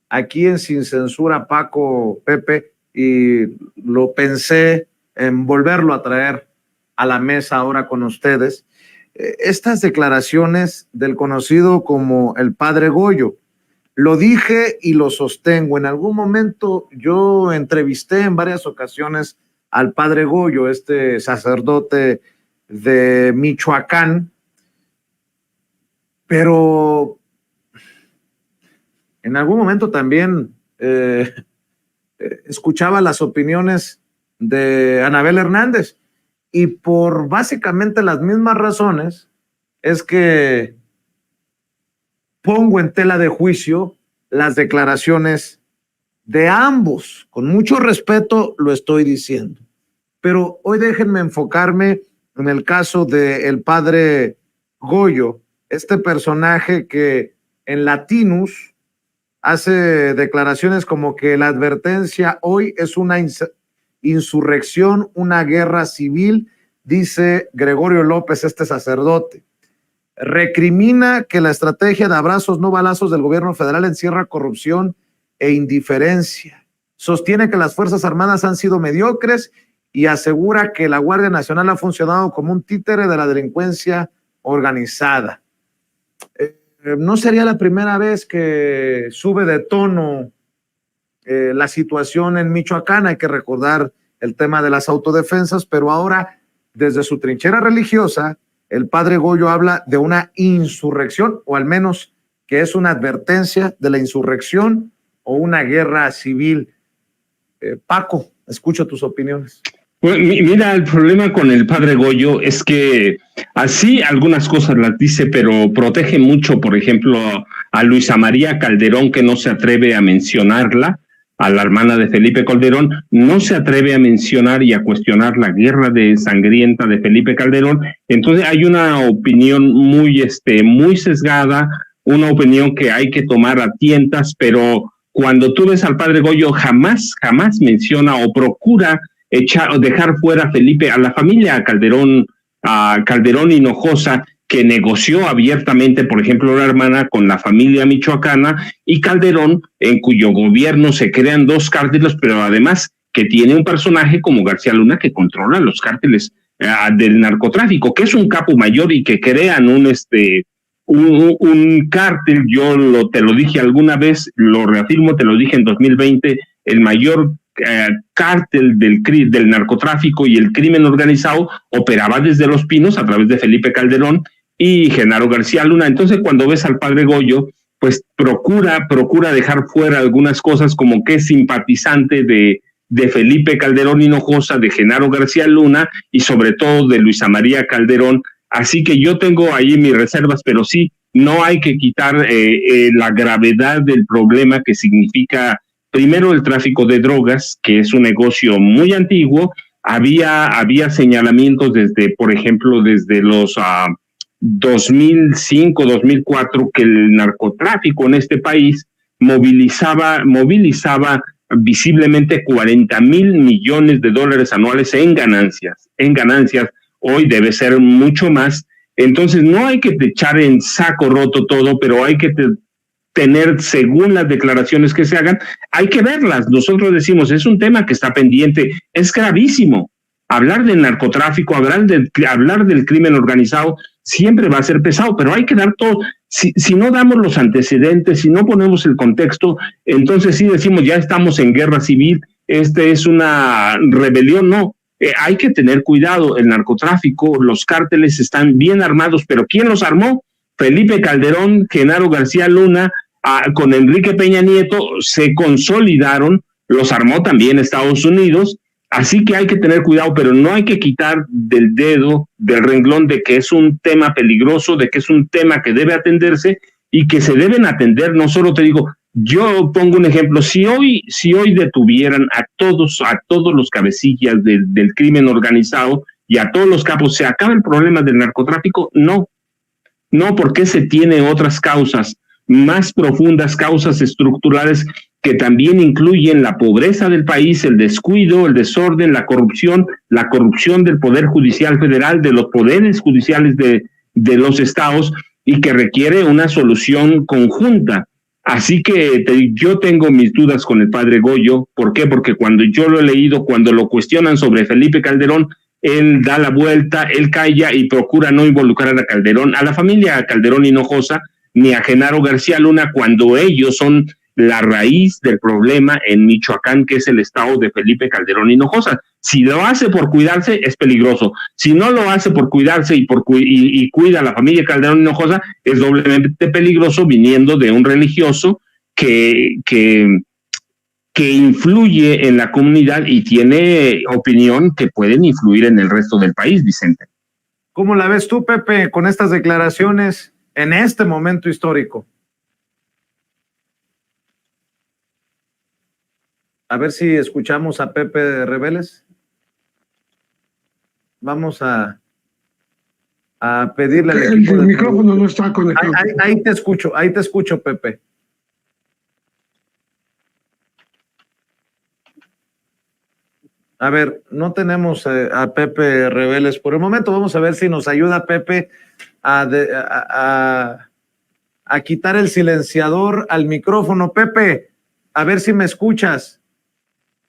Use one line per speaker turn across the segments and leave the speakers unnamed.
aquí en Sin Censura, Paco, Pepe, y lo pensé en volverlo a traer a la mesa ahora con ustedes. Estas declaraciones del conocido como el Padre Goyo, lo dije y lo sostengo. En algún momento yo entrevisté en varias ocasiones al Padre Goyo, este sacerdote de Michoacán, pero en algún momento también escuchaba las opiniones de Anabel Hernández, y por básicamente las mismas razones es que pongo en tela de juicio las declaraciones de ambos. Con mucho respeto lo estoy diciendo, pero hoy déjenme enfocarme en el caso del Padre Goyo, este personaje que en Latinus hace declaraciones como que la advertencia hoy es una insurrección, una guerra civil, dice Gregorio López, este sacerdote. Recrimina que la estrategia de abrazos no balazos del gobierno federal encierra corrupción e indiferencia. Sostiene que las Fuerzas Armadas han sido mediocres y asegura que la Guardia Nacional ha funcionado como un títere de la delincuencia organizada. No sería la primera vez que sube de tono la situación en Michoacán. Hay que recordar el tema de las autodefensas, pero ahora desde su trinchera religiosa el Padre Goyo habla de una insurrección, o al menos que es una advertencia de la insurrección o una guerra civil. Paco, escucho tus opiniones.
Bueno, mira, el problema con el Padre Goyo es que así algunas cosas las dice, pero protege mucho, por ejemplo, a Luisa María Calderón, que no se atreve a mencionarla, a la hermana de Felipe Calderón, no se atreve a mencionar y a cuestionar la guerra sangrienta de Felipe Calderón. Entonces hay una opinión muy sesgada, una opinión que hay que tomar a tientas, pero cuando tú ves al Padre Goyo jamás menciona o procura dejar fuera a la familia Calderón, a Calderón Hinojosa, que negoció abiertamente, por ejemplo, la hermana con la familia michoacana, y Calderón, en cuyo gobierno se crean dos cárteles, pero además que tiene un personaje como García Luna que controla los cárteles del narcotráfico, que es un capo mayor y que crean un cártel. Yo te lo dije alguna vez, lo reafirmo, te lo dije en 2020, el mayor cártel del narcotráfico y el crimen organizado operaba desde Los Pinos a través de Felipe Calderón y Genaro García Luna. Entonces, cuando ves al Padre Goyo, pues procura dejar fuera algunas cosas, como que es simpatizante de Felipe Calderón Hinojosa, de Genaro García Luna y sobre todo de Luisa María Calderón. Así que yo tengo ahí mis reservas, pero sí, no hay que quitar la gravedad del problema que significa, primero, el tráfico de drogas, que es un negocio muy antiguo. Había señalamientos por ejemplo, desde los 2005, 2004, que el narcotráfico en este país movilizaba visiblemente 40,000 millones de dólares anuales en ganancias. Hoy debe ser mucho más. Entonces no hay que echar en saco roto todo, pero hay que tener, según las declaraciones que se hagan, hay que verlas. Nosotros decimos, es un tema que está pendiente, es gravísimo. Hablar del narcotráfico, hablar del crimen organizado, siempre va a ser pesado, pero hay que dar todo. Si no damos los antecedentes, si no ponemos el contexto, entonces sí decimos, ya estamos en guerra civil, es una rebelión. No, hay que tener cuidado. El narcotráfico, los cárteles están bien armados, pero ¿quién los armó? Felipe Calderón, Genaro García Luna, con Enrique Peña Nieto, se consolidaron, los armó también Estados Unidos. Así que hay que tener cuidado, pero no hay que quitar del dedo, del renglón, de que es un tema peligroso, de que es un tema que debe atenderse y que se deben atender. No solo te digo, yo pongo un ejemplo, si hoy detuvieran a todos los cabecillas del crimen organizado y a todos los capos, ¿se acaba el problema del narcotráfico? No, porque se tiene otras causas más profundas, causas estructurales que también incluyen la pobreza del país, el descuido, el desorden, la corrupción del Poder Judicial Federal, de los poderes judiciales de los estados, y que requiere una solución conjunta. Así que yo tengo mis dudas con el padre Goyo. ¿Por qué? Porque cuando yo lo he leído, cuando lo cuestionan sobre Felipe Calderón, él da la vuelta, él calla y procura no involucrar a Calderón, a la familia Calderón Hinojosa, ni a Genaro García Luna, cuando ellos son la raíz del problema en Michoacán, que es el estado de Felipe Calderón Hinojosa. Si lo hace por cuidarse, es peligroso. Si no lo hace por cuidarse y cuida a la familia Calderón Hinojosa, es doblemente peligroso viniendo de un religioso que influye en la comunidad y tiene opinión que pueden influir en el resto del país, Vicente.
¿Cómo la ves tú, Pepe, con estas declaraciones en este momento histórico? A ver si escuchamos a Pepe Reveles. Vamos a pedirle al equipo.
El micrófono no está conectado.
Ahí te escucho, Pepe. A ver, no tenemos a Pepe Reveles por el momento. Vamos a ver si nos ayuda Pepe a quitar el silenciador al micrófono. Pepe, a ver si me escuchas.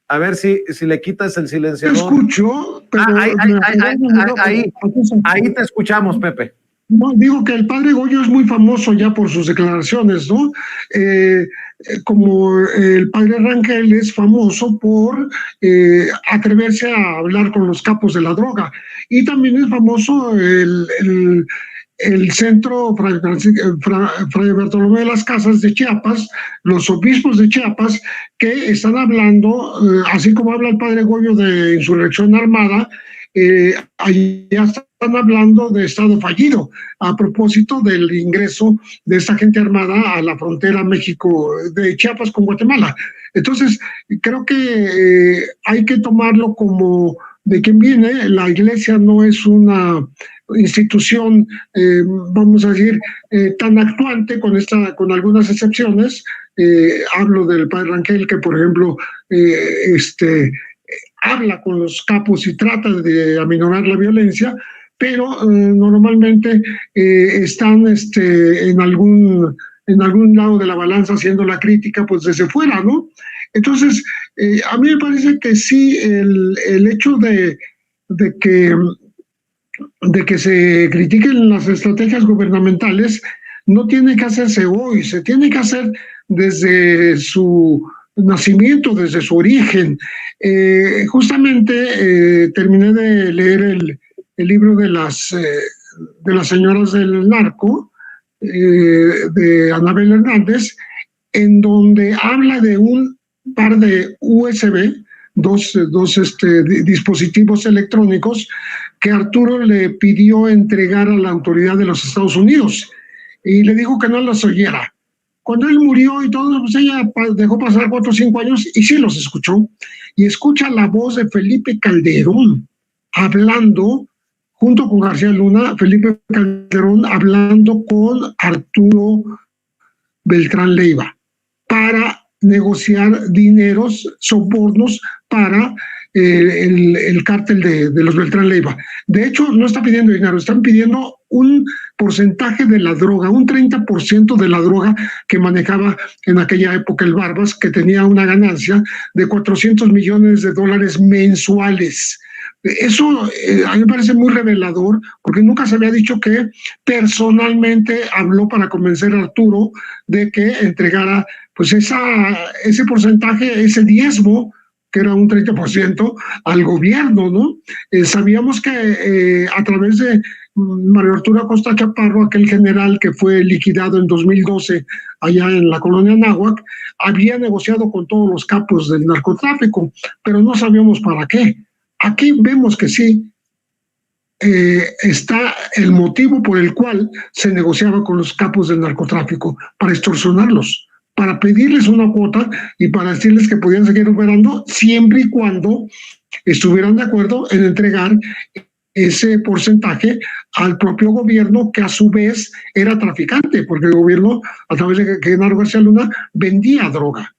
A ver si le quitas el silenciador.
Te escucho, pero
ahí te escuchamos, Pepe.
No, digo que el padre Goyo es muy famoso ya por sus declaraciones, ¿no? Como el padre Rangel es famoso por atreverse a hablar con los capos de la droga. Y también es famoso el centro Fray Bartolomé de las Casas de Chiapas, los obispos de Chiapas, que están hablando, así como habla el padre Goyo de insurrección armada, allá están hablando de estado fallido a propósito del ingreso de esta gente armada a la frontera México de Chiapas con Guatemala. Entonces, creo que hay que tomarlo como de quien viene. La iglesia no es una institución, vamos a decir, tan actuante con algunas excepciones. Hablo del padre Rangel, que por ejemplo habla con los capos y trata de aminorar la violencia, pero normalmente están en algún lado de la balanza haciendo la crítica pues desde fuera, ¿no? Entonces, a mí me parece que sí, el hecho de que se critiquen las estrategias gubernamentales no tiene que hacerse hoy, se tiene que hacer desde su nacimiento, desde su origen. Justamente terminé de leer el libro de las señoras del narco, de Anabel Hernández, en donde habla de un par de USB, dos dispositivos electrónicos que Arturo le pidió entregar a la autoridad de los Estados Unidos y le dijo que no los oyera. Cuando él murió y todo, pues ella dejó pasar 4 o 5 años y sí los escuchó. Y escucha la voz de Felipe Calderón hablando, junto con García Luna, Felipe Calderón hablando con Arturo Beltrán Leiva para negociar dineros, sobornos para el cártel de los Beltrán Leiva. De hecho, no está pidiendo dinero, están pidiendo un porcentaje de la droga, un 30% de la droga que manejaba en aquella época el Barbas, que tenía una ganancia de $400 millones mensuales. Eso a mí me parece muy revelador, porque nunca se había dicho que personalmente habló para convencer a Arturo de que entregara pues ese porcentaje, ese diezmo, que era un 30%, al gobierno, ¿no? Sabíamos que a través de Mario Arturo Acosta Chaparro, aquel general que fue liquidado en 2012 allá en la colonia Anáhuac, había negociado con todos los capos del narcotráfico, pero no sabíamos para qué. Aquí vemos que sí está el motivo por el cual se negociaba con los capos del narcotráfico, para extorsionarlos, para pedirles una cuota y para decirles que podían seguir operando siempre y cuando estuvieran de acuerdo en entregar ese porcentaje al propio gobierno, que a su vez era traficante, porque el gobierno, a través de Genaro García Luna, vendía droga,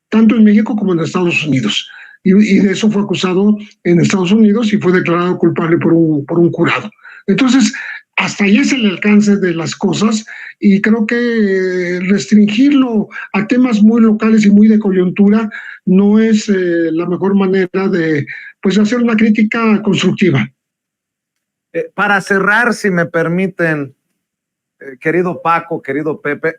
tanto en México como en Estados Unidos. Y de eso fue acusado en Estados Unidos y fue declarado culpable por un jurado. Entonces, hasta ahí es el alcance de las cosas, y creo que restringirlo a temas muy locales y muy de coyuntura no es la mejor manera de, pues, hacer una crítica constructiva.
Para cerrar, si me permiten, querido Paco, querido Pepe,